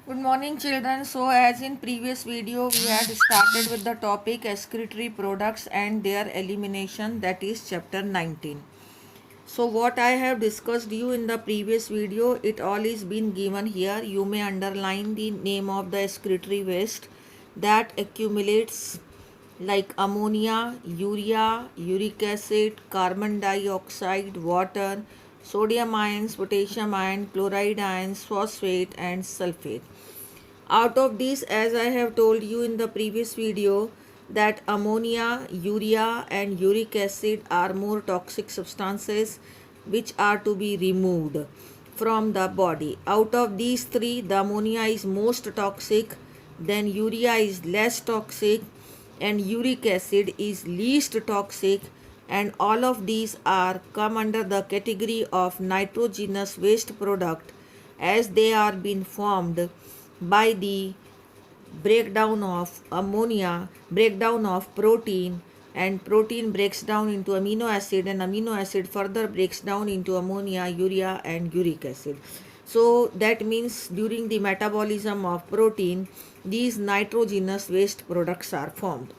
Good morning children. So as in previous video we had started with the topic excretory products and their elimination, that is chapter 19. So what I have discussed you in the previous video, it all is been given here. You may underline the name of the excretory waste that accumulates like ammonia, urea, uric acid, carbon dioxide, water, sodium ions, potassium ion, chloride ions, phosphate and sulfate. Out of these, as I have told you in the previous video, that ammonia, urea and uric acid are more toxic substances which are to be removed from the body. Out of these three, the ammonia is most toxic, then urea is less toxic, and uric acid is least toxic, and all of these are come under the category of nitrogenous waste product as they are being formed by the breakdown of ammonia, breakdown of protein, and protein breaks down into amino acid, and amino acid further breaks down into ammonia, urea and uric acid. So that means during the metabolism of protein, these nitrogenous waste products are formed.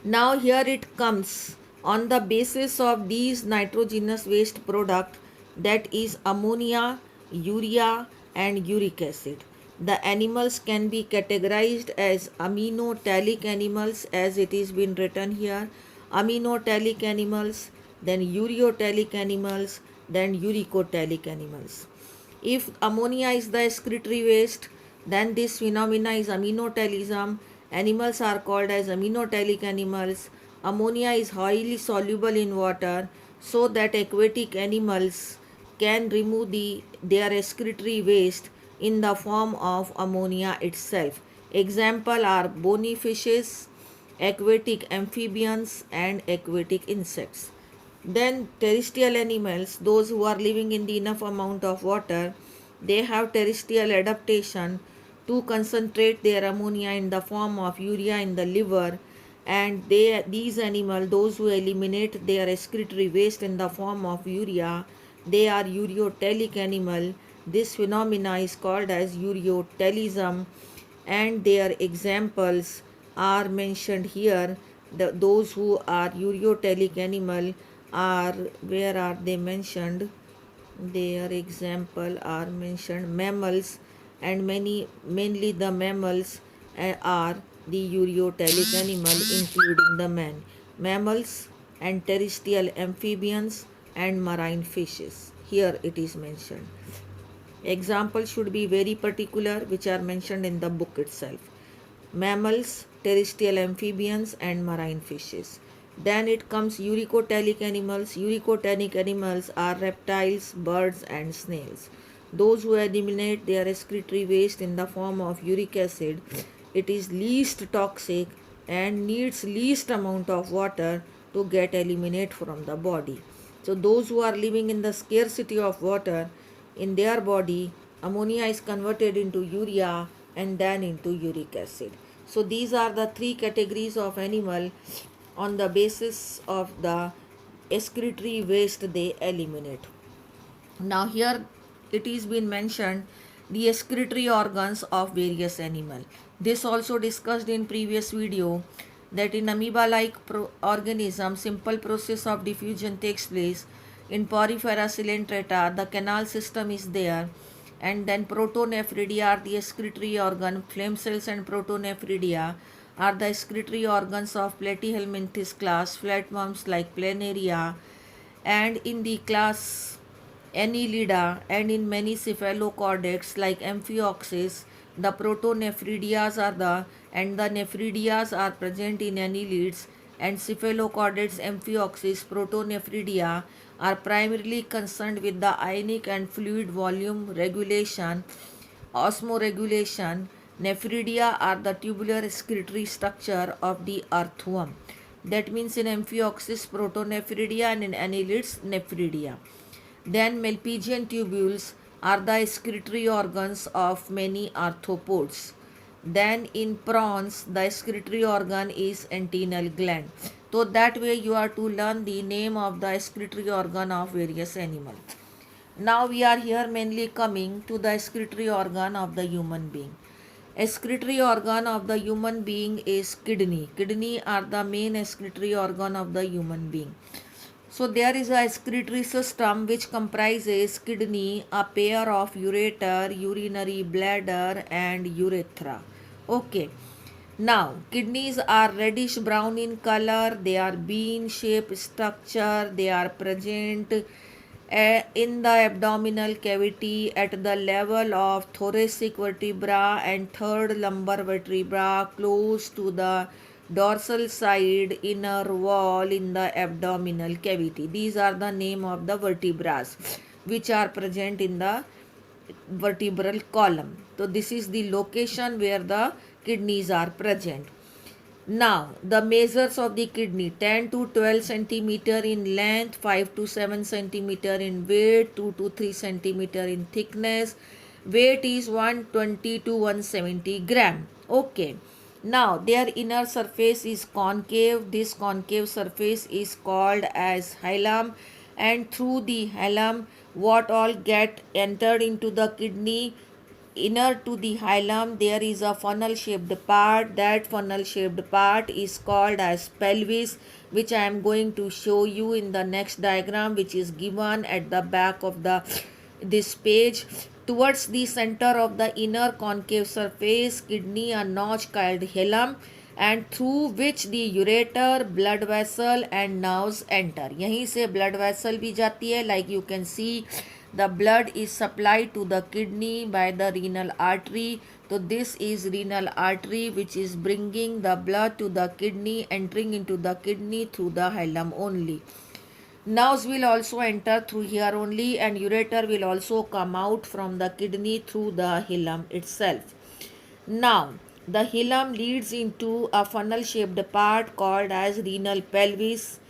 Now here it comes on the basis of these nitrogenous waste product, that is ammonia, urea and uric acid. The animals can be categorized as aminotelic animals as it is been written here, aminotelic animals, then ureotelic animals, then uricotelic animals. If ammonia is the excretory waste, then this phenomena is aminotelism. Animals are called as aminotelic animals. Ammonia is highly soluble in water, so that aquatic animals can remove their excretory waste in the form of ammonia itself. Example are bony fishes, aquatic amphibians and aquatic insects. Then terrestrial animals, those who are living in the enough amount of water, they have terrestrial adaptation to concentrate their ammonia in the form of urea in the liver, and these animals, those who eliminate their excretory waste in the form of urea, they are ureotelic animal. This phenomena is called as ureotelism, and their examples are mentioned here. Those who are ureotelic animal are, where are they mentioned? Their example are mentioned mammals, and mainly the mammals are the ureotelic animal including the man, mammals and terrestrial amphibians and marine fishes. Here it is mentioned. Examples should be very particular, which are mentioned in the book itself. Mammals, terrestrial amphibians and marine fishes. Then it comes uricotelic animals. Uricotelic animals are reptiles, birds and snails. Those who eliminate their excretory waste in the form of uric acid, it is least toxic and needs least amount of water to get eliminated from the body. So those who are living in the scarcity of water in their body, ammonia is converted into urea and then into uric acid. So these are the three categories of animal on the basis of the excretory waste they eliminate. Now here it is been mentioned the excretory organs of various animal. This also discussed in previous video, that in amoeba-like organism, simple process of diffusion takes place. In Porifera coelenterata, the canal system is there, and then protonephridia are the excretory organ. Flame cells and protonephridia are the excretory organs of Platyhelminthes class, flatworms like Planaria, and in the class Annelida, and in many cephalochordates like Amphioxus, the protonephridias are the nephridias are present in annelids, and cephalochordates, Amphioxus, protonephridia are primarily concerned with the ionic and fluid volume regulation, osmoregulation. Nephridia are the tubular excretory structure of the earthworm. That means in Amphioxus, protonephridia, and in annelids, nephridia. Then Malpighian tubules are the excretory organs of many arthropods. Then in prawns, the excretory organ is antennal gland. So that way you are to learn the name of the excretory organ of various animals. Now we are here mainly coming to the excretory organ of the human being. Excretory organ of the human being is kidney. Kidney are the main excretory organ of the human being. So there is a excretory system which comprises kidney, a pair of ureter, urinary bladder and urethra. Okay. Now, kidneys are reddish brown in color, they are bean shaped structure, they are present in the abdominal cavity at the level of thoracic vertebra and third lumbar vertebra close to the dorsal side inner wall in the abdominal cavity. These are the name of the vertebrae which are present in the vertebral column. So this is the location where the kidneys are present. Now, the measures of the kidney 10 to 12 centimeter in length, 5 to 7 centimeter in weight, 2 to 3 centimeter in thickness. Weight is 120 to 170 gram. Okay. Now, their inner surface is concave. This concave surface is called as hilum, and through the hilum, what all get entered into the kidney. Inner to the hilum there is a funnel shaped part. That funnel shaped part is called as pelvis, which I am going to show you in the next diagram, which is given at the back of the this page. Towards the center of the inner concave surface kidney a notch called hilum, and through which the ureter, blood vessel and nerves enter. यहीं से blood vessel भी जाती है. Like you can see, the blood is supplied to the kidney by the renal artery. So this is renal artery which is bringing the blood to the kidney, entering into the kidney through the hilum only. Nerves will also enter through here only, and ureter will also come out from the kidney through the hilum itself. Now, the hilum leads into a funnel shaped part called as renal pelvis,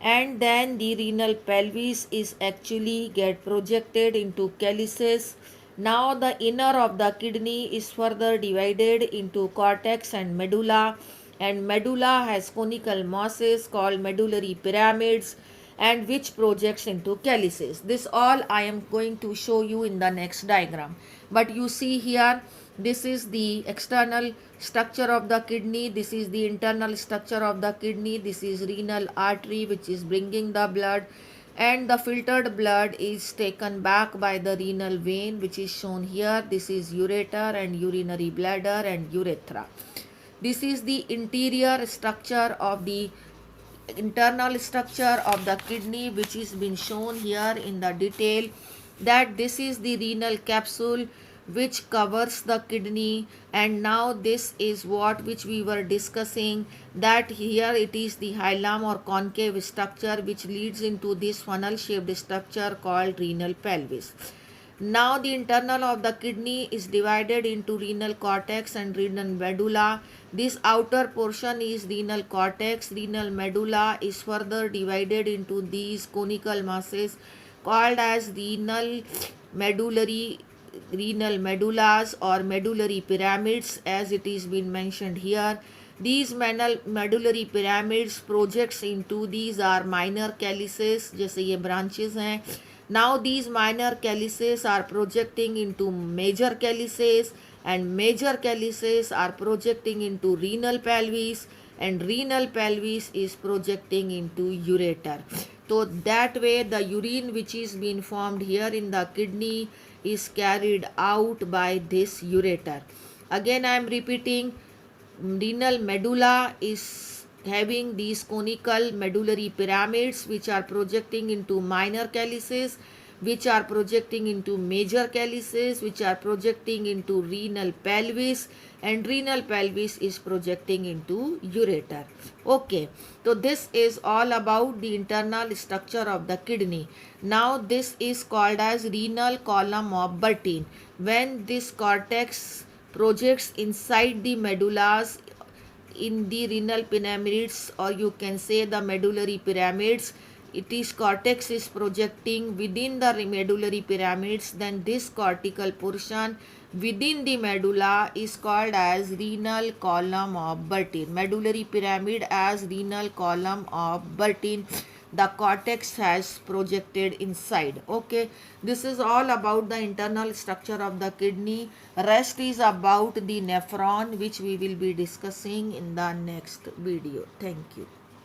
and then the renal pelvis is actually get projected into calyces. Now the inner of the kidney is further divided into cortex and medulla, and medulla has conical masses called medullary pyramids, and which projects into calyces. This all I am going to show you in the next diagram. But you see here, this is the external structure of the kidney, this is the internal structure of the kidney, this is renal artery which is bringing the blood, and the filtered blood is taken back by the renal vein which is shown here. This is ureter and urinary bladder and urethra. This is the interior structure of the internal structure of the kidney which is been shown here in the detail, that this is the renal capsule which covers the kidney. And now this is what which we were discussing, that here it is the hilum or concave structure which leads into this funnel shaped structure called renal pelvis. Now the internal of the kidney is divided into renal cortex and renal medulla. This outer portion is renal cortex. Renal medulla is further divided into these conical masses called as renal medullas or medullary pyramids, as it is been mentioned here. These medullary pyramids projects into, these are minor calyces, जैसे ये branches हैं. Now these minor calyces are projecting into major calyces, and major calyces are projecting into renal pelvis, and renal pelvis is projecting into ureter. So that way the urine which is being formed here in the kidney is carried out by this ureter. Again I am repeating, renal medulla is having these conical medullary pyramids which are projecting into minor calyces, which are projecting into major calyces, which are projecting into renal pelvis, and renal pelvis is projecting into ureter. Okay, so this is all about the internal structure of the kidney. Now this is called as renal column of Bertin. When this cortex projects inside the medullas in the renal pyramids, or you can say the medullary pyramids, it is cortex is projecting within the medullary pyramids, then this cortical portion within the medulla is called as renal column of Bertin. Medullary pyramid as renal column of Bertin. the cortex has projected inside. Okay, this is all about the internal structure of the kidney. Rest is about the nephron, which we will be discussing in the next video. Thank you.